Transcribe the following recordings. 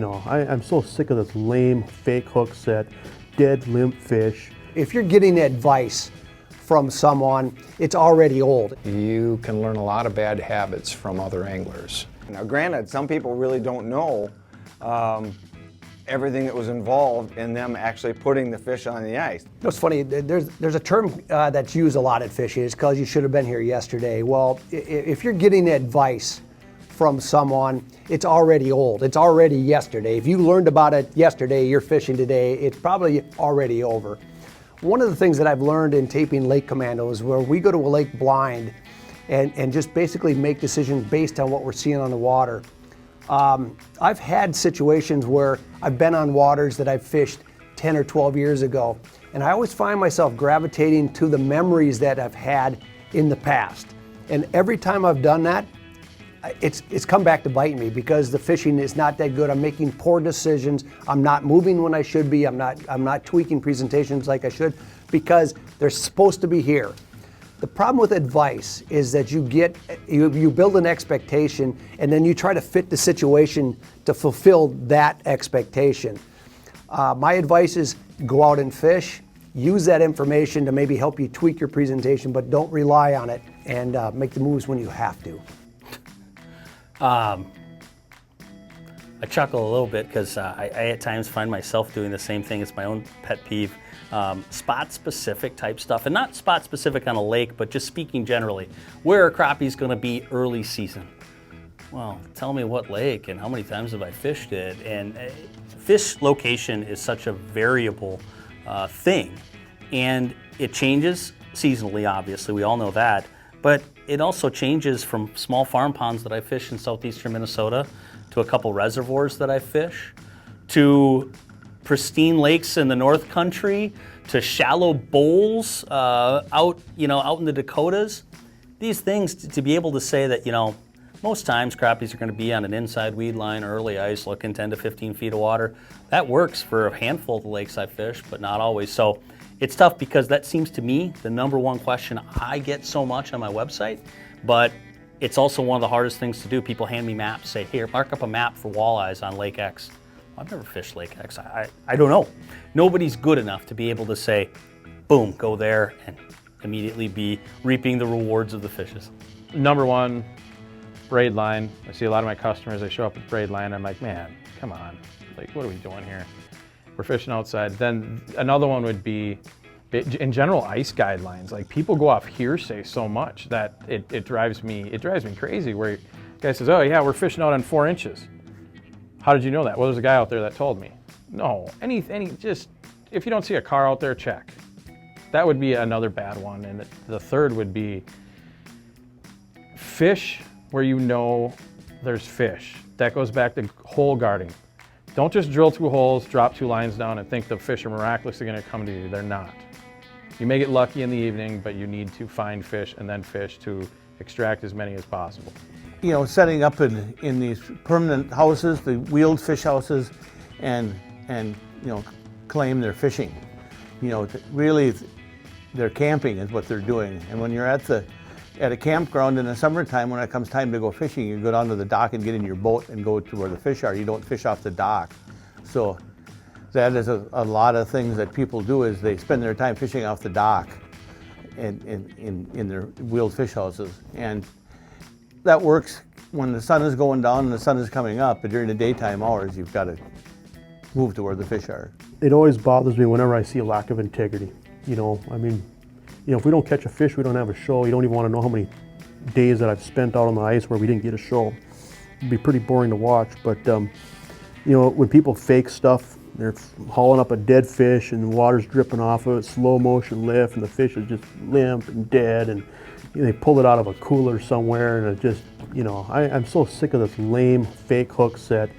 I'm so sick of this lame fake hook set, dead limp fish. If you're getting advice from someone, it's already old. You can learn a lot of bad habits from other anglers. Now granted, some people really don't know everything that was involved in them actually putting the fish on the ice. It's funny, there's a term that's used a lot at fishing. It's called "you should have been here yesterday." Well, if you're getting advice from someone, it's already old. It's already yesterday. If you learned about it yesterday, you're fishing today, it's probably already over. One of the things that I've learned in taping Lake Commando is where we go to a lake blind and just basically make decisions based on what we're seeing on the water. I've had situations where I've been on waters that I've fished 10 or 12 years ago, and I always find myself gravitating to the memories that I've had in the past. And every time I've done that, it's come back to bite me because the fishing is not that good. I'm making poor decisions. I'm not moving when I should be. I'm not tweaking presentations like I should because they're supposed to be here. The problem with advice is that you build an expectation and then you try to fit the situation to fulfill that expectation. My advice is go out and fish, use that information to maybe help you tweak your presentation, but don't rely on it and make the moves when you have to. I chuckle a little bit because I at times find myself doing the same thing. It's my own pet peeve. Spot-specific type stuff, and not spot-specific on a lake, but just speaking generally. Where are crappies going to be early season? Well, tell me what lake and how many times have I fished it. And fish location is such a variable thing, and it changes seasonally, obviously. We all know that. But it also changes from small farm ponds that I fish in southeastern Minnesota to a couple reservoirs that I fish to pristine lakes in the North Country to shallow bowls out in the Dakotas. These things to be able to say that, most times crappies are going to be on an inside weed line, early ice, looking 10 to 15 feet of water. That works for a handful of the lakes I fish, but not always. So it's tough because that seems to me the number one question I get so much on my website, but it's also one of the hardest things to do. People hand me maps, say, here, mark up a map for walleyes on Lake X. I've never fished Lake X. I don't know. Nobody's good enough to be able to say, boom, go there and immediately be reaping the rewards of the fishes. Number one, braid line. I see a lot of my customers, they show up with braid line. I'm like, man, come on. Like, what are we doing here? We're fishing outside. Then another one would be, in general, ice guidelines. Like, people go off hearsay so much that it drives me crazy, where the guy says, oh yeah, we're fishing out on 4 inches. How did you know that? Well, there's a guy out there that told me. No, just, if you don't see a car out there, check. That would be another bad one. And the third would be fish where you know there's fish. That goes back to hole guarding. Don't just drill 2 holes, drop 2 lines down and think the fish are miraculously gonna come to you. They're not. You may get lucky in the evening, but you need to find fish and then fish to extract as many as possible. Setting up in these permanent houses, the wheeled fish houses, and claim they're fishing. Really, they're camping is what they're doing. And when you're at a campground in the summertime, when it comes time to go fishing, you go down to the dock and get in your boat and go to where the fish are. You don't fish off the dock. So that is a lot of things that people do is they spend their time fishing off the dock in their wheeled fish houses. And that works when the sun is going down and the sun is coming up, but during the daytime hours, you've got to move to where the fish are. It always bothers me whenever I see a lack of integrity. If we don't catch a fish, we don't have a show. You don't even want to know how many days that I've spent out on the ice where we didn't get a show. It'd be pretty boring to watch, but when people fake stuff, they're hauling up a dead fish and the water's dripping off of it, slow motion lift, and the fish is just limp and dead, and they pull it out of a cooler somewhere, and it just, I'm so sick of this lame fake hook set,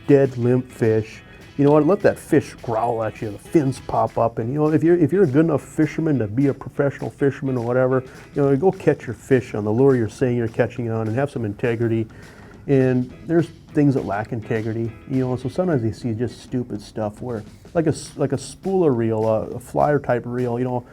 dead limp fish. You know what? Let that fish growl at you. The fins pop up, and if you're a good enough fisherman to be a professional fisherman or whatever, go catch your fish on the lure you're saying you're catching on, and have some integrity. And there's things that lack integrity, So sometimes you see just stupid stuff where, like a spooler reel, a flyer type reel,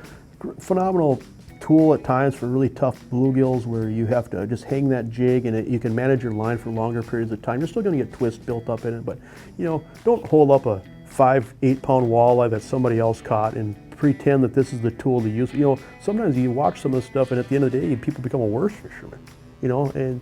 phenomenal tool at times for really tough bluegills where you have to just hang that jig and you can manage your line for longer periods of time. You're still going to get twist built up in it, but don't hold up a 5-8 pound walleye that somebody else caught and pretend that this is the tool to use. Sometimes you watch some of this stuff and at the end of the day, people become a worse fisherman, and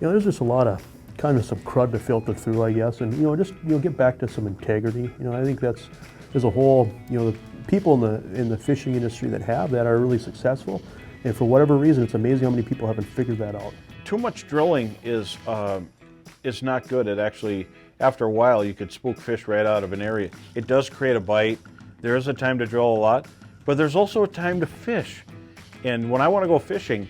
there's just a lot of kind of some crud to filter through, I guess, and just get back to some integrity. I think there's a whole, the people in the fishing industry that have that are really successful, and for whatever reason, it's amazing how many people haven't figured that out. Too much drilling is not good. It actually, after a while, you could spook fish right out of an area. It does create a bite. There is a time to drill a lot, but there's also a time to fish. And when I want to go fishing,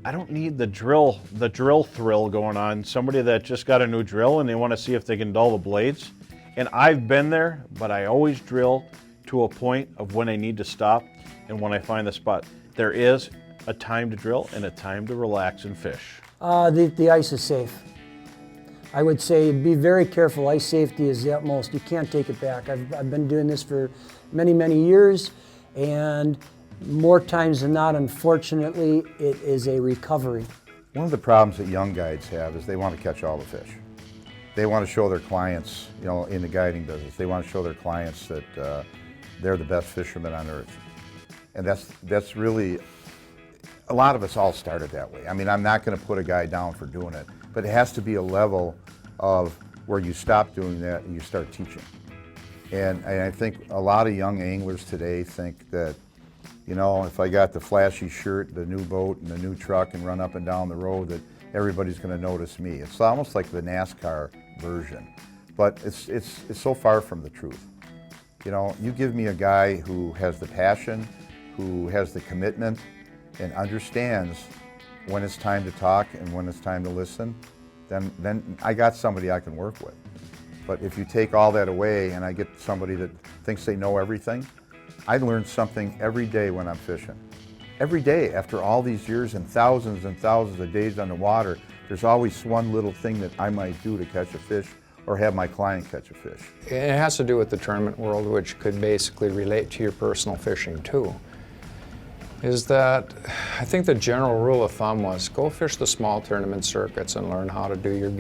I don't need the drill thrill going on. Somebody that just got a new drill and they want to see if they can dull the blades. And I've been there, but I always drill to a point of when I need to stop and when I find the spot. There is a time to drill and a time to relax and fish. The ice is safe. I would say be very careful. Ice safety is the utmost. You can't take it back. I've been doing this for many, many years, and more times than not, unfortunately, it is a recovery. One of the problems that young guides have is they want to catch all the fish. They want to show their clients, in the guiding business, they want to show their clients that they're the best fishermen on earth. And that's really, a lot of us all started that way. I mean, I'm not going to put a guy down for doing it, but it has to be a level of where you stop doing that and you start teaching. And I think a lot of young anglers today think that, if I got the flashy shirt, the new boat, and the new truck and run up and down the road, that everybody's going to notice me. It's almost like the NASCAR version, but it's so far from the truth. You give me a guy who has the passion, who has the commitment, and understands when it's time to talk and when it's time to listen, then I got somebody I can work with. But if you take all that away and I get somebody that thinks they know everything, I learn something every day when I'm fishing. Every day, after all these years and thousands of days on the water, there's always one little thing that I might do to catch a fish or have my client catch a fish. It has to do with the tournament world, which could basically relate to your personal fishing too. Is that I think the general rule of thumb was go fish the small tournament circuits and learn how to do your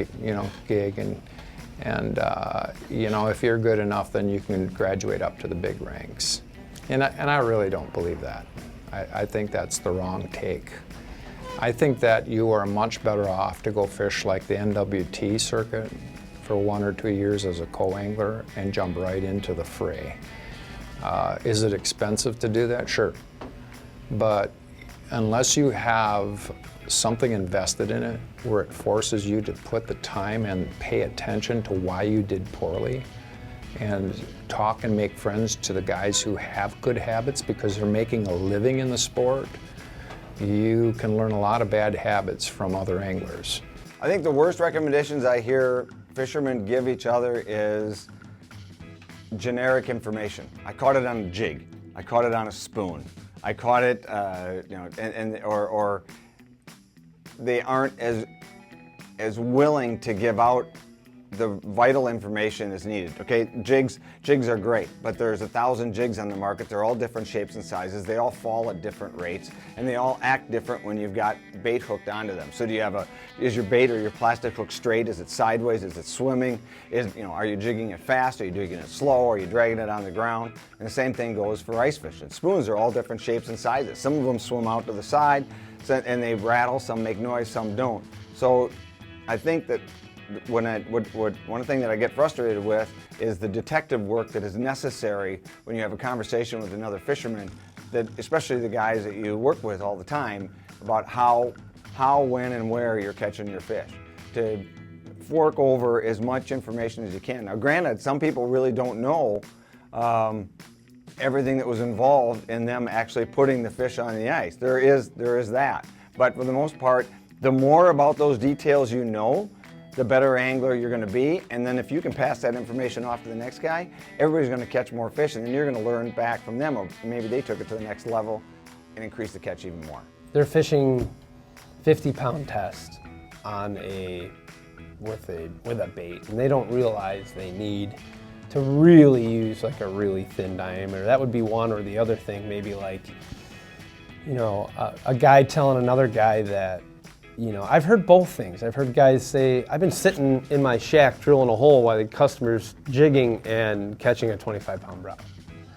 gig, and if you're good enough, then you can graduate up to the big ranks. And I really don't believe that. I think that's the wrong take. I think that you are much better off to go fish like the NWT circuit for 1 or 2 years as a co-angler and jump right into the fray. Is it expensive to do that? Sure. But unless you have something invested in it where it forces you to put the time and pay attention to why you did poorly and talk and make friends to the guys who have good habits because they're making a living in the sport, you can learn a lot of bad habits from other anglers. I think the worst recommendations I hear fishermen give each other is generic information. I caught it on a jig. I caught it on a spoon. I caught it, or they aren't as willing to give out the vital information is needed. Okay, jigs are great, but there's 1,000 jigs on the market. They're all different shapes and sizes. They all fall at different rates, and they all act different when you've got bait hooked onto them. So do you have is your bait or your plastic hook straight? Is it sideways? Is it swimming? Are you jigging it fast? Are you jigging it slow? Are you dragging it on the ground? And the same thing goes for ice fishing. Spoons are all different shapes and sizes. Some of them swim out to the side, and they rattle. Some make noise, some don't. So I think that one thing that I get frustrated with is the detective work that is necessary when you have a conversation with another fisherman, that especially the guys that you work with all the time, about how, when, and where you're catching your fish. To fork over as much information as you can. Now, granted, some people really don't know everything that was involved in them actually putting the fish on the ice. There is that. But for the most part, the more about those details you know, the better angler you're going to be, and then if you can pass that information off to the next guy, everybody's going to catch more fish, and then you're going to learn back from them, or maybe they took it to the next level and increased the catch even more. They're fishing 50-pound test with a bait, and they don't realize they need to really use like a really thin diameter. That would be one, or the other thing, maybe like you know, a guy telling another guy that, you know, I've heard both things. I've heard guys say, I've been sitting in my shack drilling a hole while the customer's jigging and catching a 25-pound brown.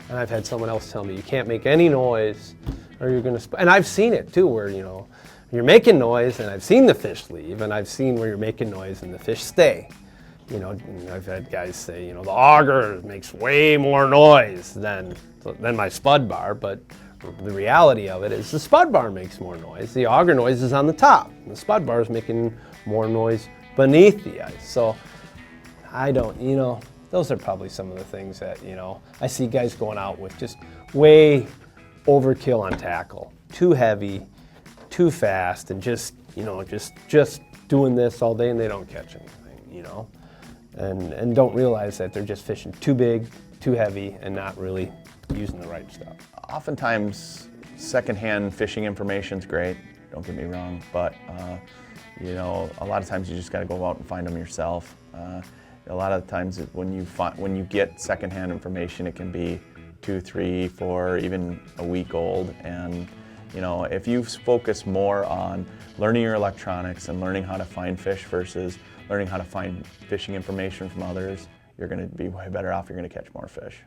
And I've had someone else tell me, you can't make any noise or you're gonna, and I've seen it too, where, you know, you're making noise, and I've seen the fish leave, and I've seen where you're making noise and the fish stay. You know, I've had guys say, you know, the auger makes way more noise than my spud bar, but the reality of it is the spud bar makes more noise. The auger noise is on the top. The spud bar is making more noise beneath the ice. So I don't, you know, those are probably some of the things that, you know, I see guys going out with just way overkill on tackle, too heavy, too fast, and just, you know, just doing this all day and they don't catch anything, you know, and don't realize that they're just fishing too big, too heavy, and not really using the right stuff. Oftentimes, secondhand fishing information's great, don't get me wrong, but you know, a lot of times you just got to go out and find them yourself. A lot of times when you get secondhand information, it can be 2, 3, 4, even a week old, and you know, if you focus more on learning your electronics and learning how to find fish versus learning how to find fishing information from others, you're going to be way better off. You're going to catch more fish.